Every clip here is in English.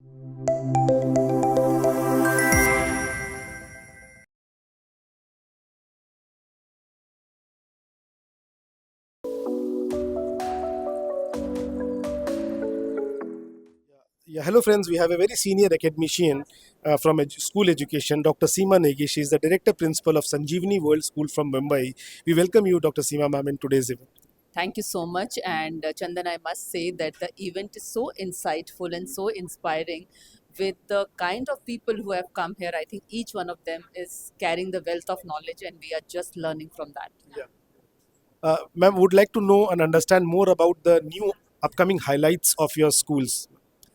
Yeah, hello friends. We have a very senior academician from school education, Dr. Seema Negi. She is the director principal of Sanjeevani World School from Mumbai. We welcome you, Dr. Seema ma'am, in today's event. Thank you so much. And Chandan, I must say that the event is so insightful and so inspiring with the kind of people who have come here. I think each one of them is carrying the wealth of knowledge, and we are just learning from that. Ma'am, would like to know and understand more about the new upcoming highlights of your schools.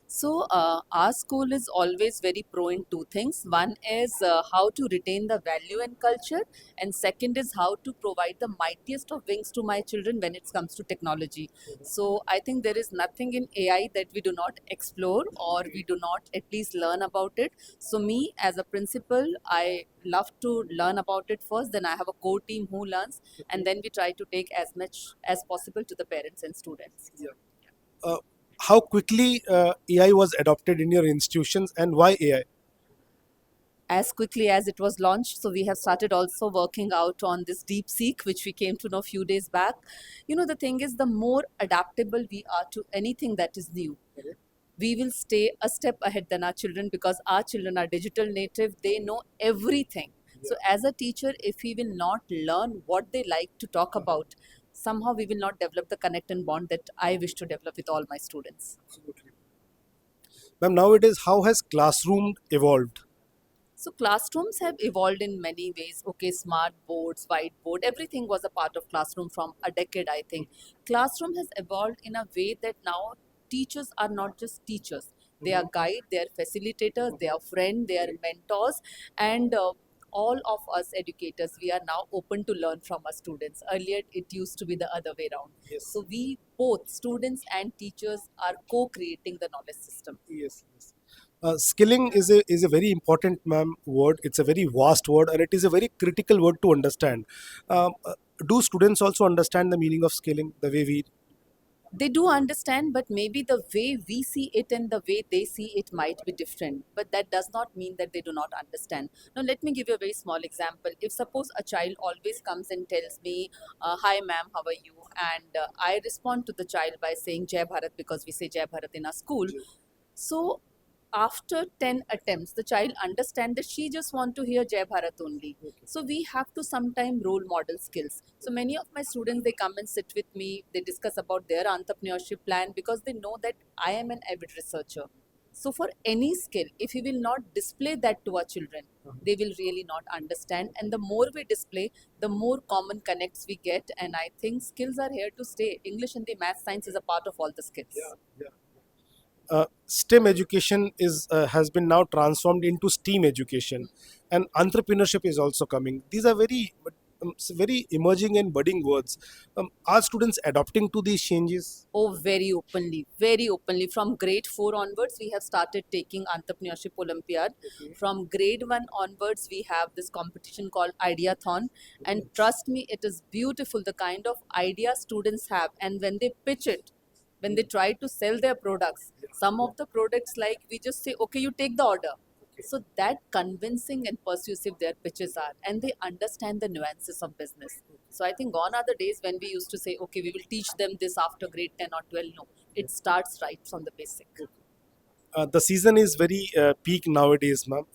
So, our school is always very pro in two things. One is how to retain the value and culture, and second is how to provide the mightiest of wings to my children when it comes to technology. So, I think there is nothing in AI that we do not explore or we do not at least learn about it. So, me as a principal, I love to learn about it first. Then I have a core team who learns, and then we try to take as much as possible to the parents and students. Uh, how quickly AI was adopted in your institutions and why AI? As quickly as it was launched. So we have started also working out on this deep seek, which we came to know a few days back. You know, the thing is, the more adaptable we are to anything that is new, we will stay a step ahead than our children, because our children are digital native. They know everything. So as a teacher, if we will not learn what they like to talk about, somehow we will not develop the connect and bond that I wish to develop with all my students. Ma'am, nowadays, how has classroom evolved? So classrooms have evolved in many ways. Okay, smart boards, whiteboard, everything was a part of classroom from a decade, I think. Classroom has evolved in a way that now teachers are not just teachers. They are guide, they are facilitators, they are friend, they are mentors, and all of us educators, we are now open to learn from our students. Earlier, it used to be the other way around. Yes. So we both, students and teachers, are co-creating the knowledge system. Yes. Skilling is a very important, ma'am, word. It's a very vast word, and it is a very critical word to understand. Um, uh, do students also understand the meaning of skilling the way we? They do understand, but maybe the way we see it and the way they see it might be different. But that does not mean that they do not understand. Now, let me give you a very small example. If suppose a child always comes and tells me, "Hi, ma'am, how are you?" and I respond to the child by saying Jai Bharat, because we say Jai Bharat in our school. So after 10 attempts, the child understand that she just want to hear Jai Bharat only. So we have to sometime role model skills. So many of my students, they come and sit with me, they discuss about their entrepreneurship plan, because they know that I am an avid researcher. So for any skill, if we will not display that to our children, they will really not understand. And the more we display, the more common connects we get. And I think skills are here to stay. English and the math science is a part of all the skills. STEM education is has been now transformed into STEAM education, and entrepreneurship is also coming. These are very emerging and budding words. Are students adopting to these changes? Oh, very openly, very openly. From grade 4 onwards, we have started taking Entrepreneurship Olympiad. From grade 1 onwards, we have this competition called Ideathon. And trust me, it is beautiful the kind of idea students have. And when they pitch it, when they try to sell their products, some of the products, like we just say, okay, you take the order. So that convincing and persuasive their pitches are, and they understand the nuances of business. So I think gone are the days when we used to say, okay, we will teach them this after grade 10 or 12. No, it starts right from the basic. The season is very peak nowadays, ma'am.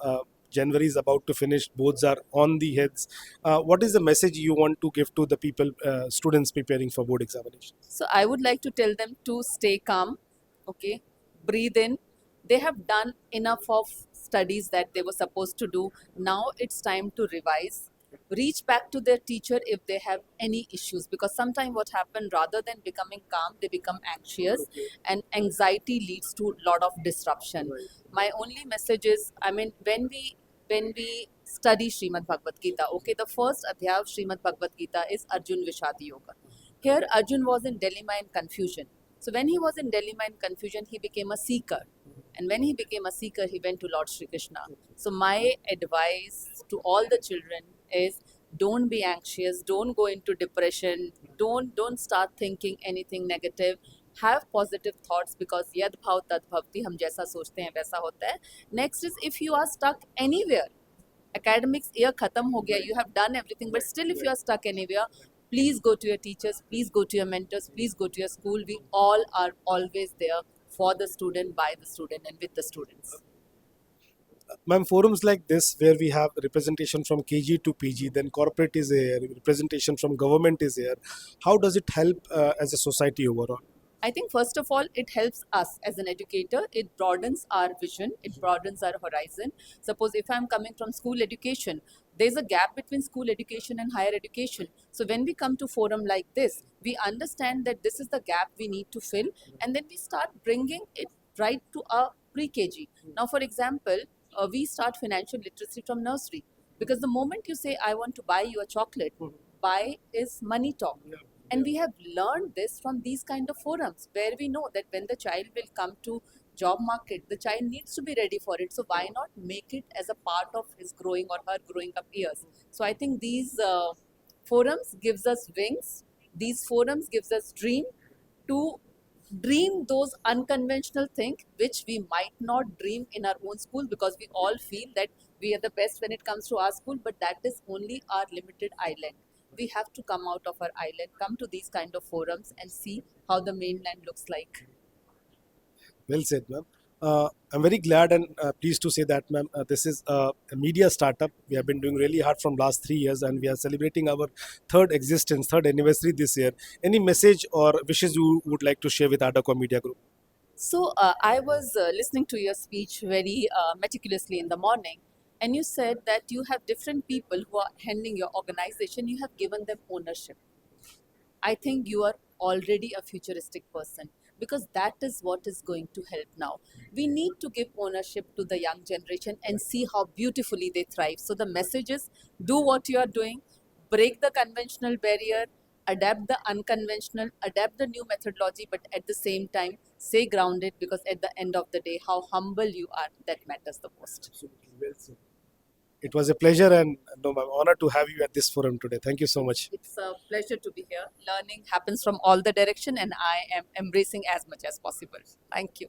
January is about to finish. Boards are on the heads. What is the message you want to give to the people, students preparing for board examinations? So I would like to tell them to stay calm, okay, breathe in. They have done enough of studies that they were supposed to do. Now it's time to revise. Reach back to their teacher if they have any issues, because sometimes what happened, rather than becoming calm, they become anxious, and anxiety leads to a lot of disruption. My only message is, I mean, when we study Srimad Bhagavad Gita, okay, the first adhyay of Srimad Bhagavad Gita is Arjun Vishad Yoga. Here, Arjun was in dilemma and confusion. So, when he was in dilemma and confusion, he became a seeker. And when he became a seeker, he went to Lord Shri Krishna. So, my advice to all the children is, don't be anxious, don't go into depression, don't start thinking anything negative. have positive thoughts because yad bhav tad bhavti, हम जैसा सोचते हैं वैसा होता है. Next is if you are stuck anywhere, academics year khatam ho gaya, you have done everything, but still if you are stuck anywhere, please go to your teachers, please go to your mentors, please go to your school. We all are always there for the student, by the student, and with the students. Ma'am, forums like this where we have representation from KG to PG, then corporate is here, representation from government is here. How does it help as a society overall? I think first of all, it helps us as an educator. It broadens our vision, it broadens our horizon. Suppose if I'm coming from school education, there's a gap between school education and higher education. So when we come to forum like this, we understand that this is the gap we need to fill, and then we start bringing it right to our pre-KG. Now, for example, we start financial literacy from nursery, because the moment you say, I want to buy you a chocolate, buy is money talk. And we have learned this from these kind of forums where we know that when the child will come to job market, the child needs to be ready for it. So why not make it as a part of his growing or her growing up years? So I think these forums gives us wings. These forums gives us dream to dream those unconventional things which we might not dream in our own school, because we all feel that we are the best when it comes to our school, but that is only our limited island. We have to come out of our island, come to these kind of forums and see how the mainland looks like. Well said, ma'am. I'm very glad and pleased to say that, ma'am, this is a media startup. We have been doing really hard from last 3 years, and we are celebrating our third existence, third anniversary this year. Any message or wishes you would like to share with Adako Media Group? So I was listening to your speech very meticulously in the morning, and you said that you have different people who are handling your organization. You have given them ownership. I think you are already a futuristic person, because that is what is going to help now. We need to give ownership to the young generation and see how beautifully they thrive. So the message is, do what you are doing, break the conventional barrier, adapt the unconventional, adapt the new methodology, but at the same time, stay grounded, because at the end of the day, how humble you are, that matters the most. Absolutely, well said. It was a pleasure and no, ma'am, honor to have you at this forum today. Thank you so much. It's a pleasure to be here. Learning happens from all the direction, and I am embracing as much as possible. Thank you.